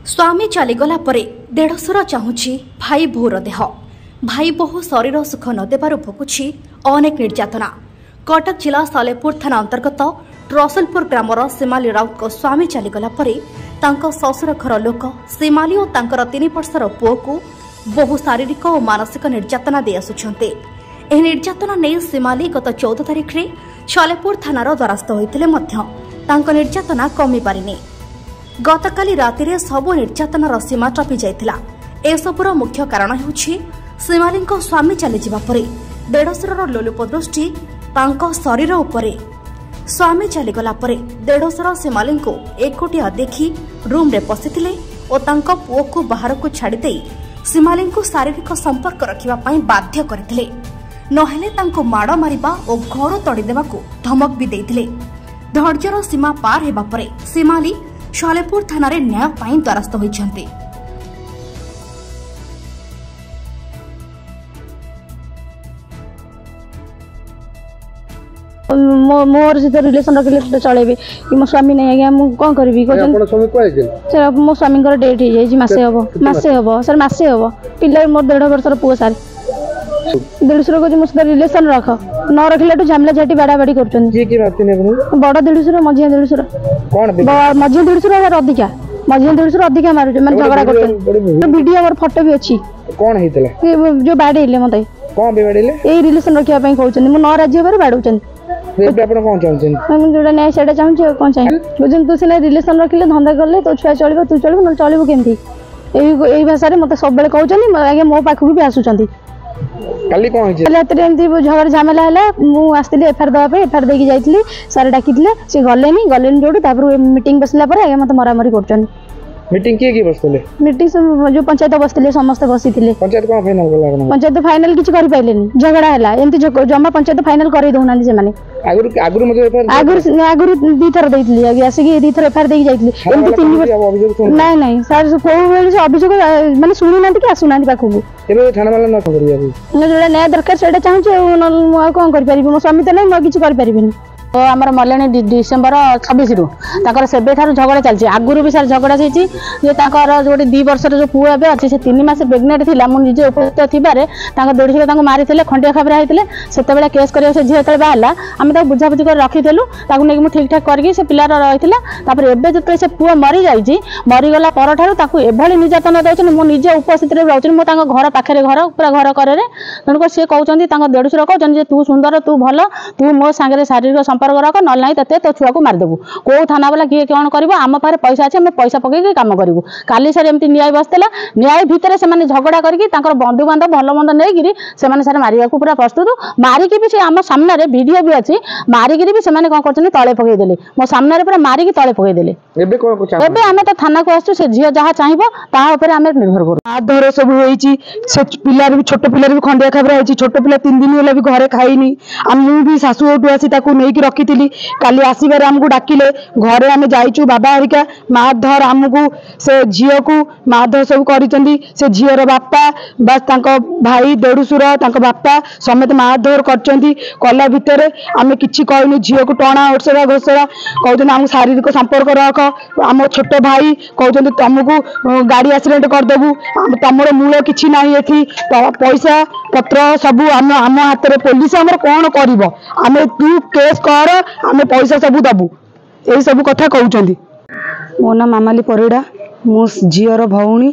स्वामी चलीगला परे देढ़शुर चाहूँगी भाई बोहर देह भाई बोहू शरीर सुख न देबारु भोगुछि अनेक निर्यातना। कटक जिला सालेपुर थाना अंतर्गत रसुलपुर ग्रामर सीमाली राउत को स्वामी चलीगला परे तांको ससुर घर लोक सीमाली और तांकर 3 वर्षर पुओ को बहु शारीरिक और मानसिक निर्यातना दे आसुछन्ते। एही निर्यातना नै सीमाली गत 14 तारिख रे सालेपुर थानार द्वारस्थ होइतिले मध्य तांको निर्यातना कमी पारिनी। गतकाली रातिरे सबु निर्यातनार सीमा टपी जाइतिला। एसबुर मुख्य कारण हेउछि सीमाली स्वामी चली जिबा परे देढ़शुर लोलुप दृष्टि तांको शरीर उपरे। स्वामी चलीगला परे देढ़शुर सीमाली को एकोटिया देखि रूम रे पसिथिले और तांको पुओ को बाहर को छाड़ी देई सीमाली को शारीरिक संपर्क रखिबा पई बाध्य करथिले। नहेले तांको माड़ मारिबा और घर तड़ी देबाकू धमक भी देइथिले। धैर्यर सीमा पार हेबा परे सीमाली सालेपुर थाना न्याय पाई द्वारस्थ होइछन्ते। मोर से रिलेशन रखले चलेबे कि मो स्वामी नहीं आज्ञा मु कोन करबी कोन स्वामी को आइजे सर मो स्वामी कर डेट हो जाई मासे हबो सर मासे हबो पिल्ला मोर 1.5 वर्षर पुओ सर देढ़शुर को मो से रिलेशन रख न रखले झमेला झाटी बाड़ा बाड़ी करछन जी की बात ने बड़ देढ़शुर मझिया देढ़शुर कोन मझिया देढ़शुर यार अधिका मझिया देढ़शुर अधिका मारू माने झगड़ा करछन वीडियो और फोटो भी अछि कोन हेतला जो बाड़ेले मते कोन बे बाड़ेले ए रिलेशन रखिया पई कहउछन मु न राज्य बारे बाड़उछन जोड़ा न्याय से चाहूँ कौन चाहिए बुझे तू सीना रिलेशन रखिले धंदा कले तो छुआ चलो तू चलू ना चलू केमती यही भाषा मत सब बेले कहते आगे मो पाखक भी आसुँच झगड़ा झमेला है मुझे आसती एफआईआर देवाई एफआईआर देकी जाइली सारे डाकी सी गले जो मीटिंग बसला आगे मत मरामरी कर मीटिंग किए बसले मीटिंग जो पंचायत बसते समस्त बसी पंचायत कौन फाइनल कला पंचायत फाइनल किछि करि पाइलेनी झगड़ा हैला एंती जमा पंचायत फाइनल करै दउनानी से माने आगुर मते एफआईआर आगुर 2 थर देइतली आगे आसी कि 2 थर एफआईआर देकी जाइतली एंती 3 वर्ष नहीं नहीं सर को बेले से अभियोग माने सुनि नांती कि आसु नांती पाखु एबे थाना वाला न करिया न जोडा न्याय दरकार सेटा चाहूँ कौन करि परिबो मो स्वामी तो नहीं मैं किछि करि परिबिनी आमर मले डिसेम्बर 26 रु सेबे ठार झगड़ा चलती आगुरी भी सार झगड़ा चलती जो 2 वर्षर जो पुओ ए अच्छे से 3 मास प्रेग्नेंट थी मुझे उपस्थित थी देढ़शुर मारी खंडिया खाबरा होते से केस कर झील जो बाहर आम बुझाबुझी कर रखीलु नहीं ठीक ठाक करके पिलार रही एवं जो से पुओ मरी जाइए मरीगला पर एभली निर्यातन दौरान मुझे उपस्थित रोचे मुझे घर पाखे घर पूरा घर करे तेणुक सी कहते देढ़शुर कहते तू सुंदर तू भल तू मो सांगे शारीरिक संपर्क रख ना ना तो छुआ को मारिदेबू कौ थाना वाला किए कौन कर आम पाखे पैसा अच्छे पैसा पकड़ कम करूँ काली सारे एमती न्याय बसला न्याय भितर से झगड़ा करके बंधु बांधव भल मंद नहीं से मारे पूरा प्रस्तुत मारिकी भी आम सामने वीडियो भी अच्छी मारिकी भी कौन कर तले पकईदे मो सामने पूरा मारिकी तले पकईदे आम तो थाना को आसु से झील जहाँ चाहिए आम निर्भर करूँ आधर सब पिलार भी छोट पिलार भी खंडिया खाबरा होती छोट पिला 3 दिन है भी घरे खाईनी मुझे शाशु आसी नहीं रखी काली आसबार आमको डाकिले घरे आम जाइचु बाबा हरिका माधर आमको से झील को माधर सब कर झीर बापा बस भाई देढ़शुर बापा समेत माधर कला भितर आम कि कहनी झील को टणा ओसरा घोषरा कहते आम शारीरिक संपर्क रख आम छोट भाई कहते तुमको गाड़ी एक्सीडेंट करदेबू तुम मूल कि ना पैसा पत्र सबू आम हाथ में पुलिस आम कौन कर तू केस कर आम पैसा सब दबू यही सब कथा कहते मो ना मामाली परिड़ा मो झीर भौणी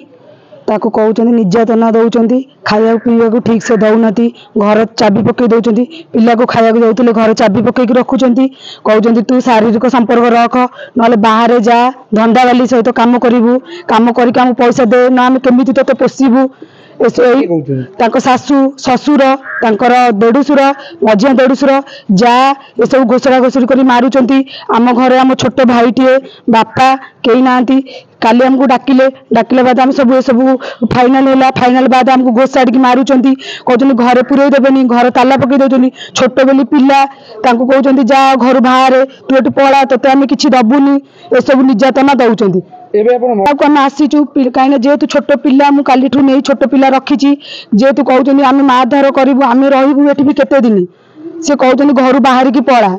ताको कहते निर्यातना दौरान खाया पीवा ठीक से दौना घर चाबी पकई दौरान पिला को खाया जाते घर चाबी पकईक रखुंट कहते तू शारीरिक संपर्क रख ना बाहर जा धंदा वाली सहित कम करू कम करके पैसा दे ना आम केमी ते पोषबू शाशु शशुर देढ़शुर मझिया देढ़शुर जा ये सब घोषणा घोषणी कर मारुंट आम घर आम छोट भाईटे बापा कई ना काली आमको डाकिले बाद आम सब सब फाइनाल है फाइनाल बाद आमको घोष छाड़ी मारुंट कहते घरे पुरई देवेनि घर ताला पकई दौरान छोट बोली पिला कहते जा घर बाहर तू ये पला ते आम कि दबुनि ये सब निर्यातना दौरान आम आसीचु कहीं जेहेतु छोट पिला मुझे काली नहीं छोट पिला रखी जेहेतु कहते आम माधार करूँ आम रही भी केते दिन से कहते घर बाहर की पड़ा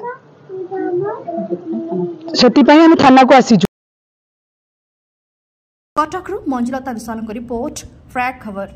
से थाना को आसीचु। कटकरू मंजुलता विशाल रिपोर्ट फ्रैग खबर।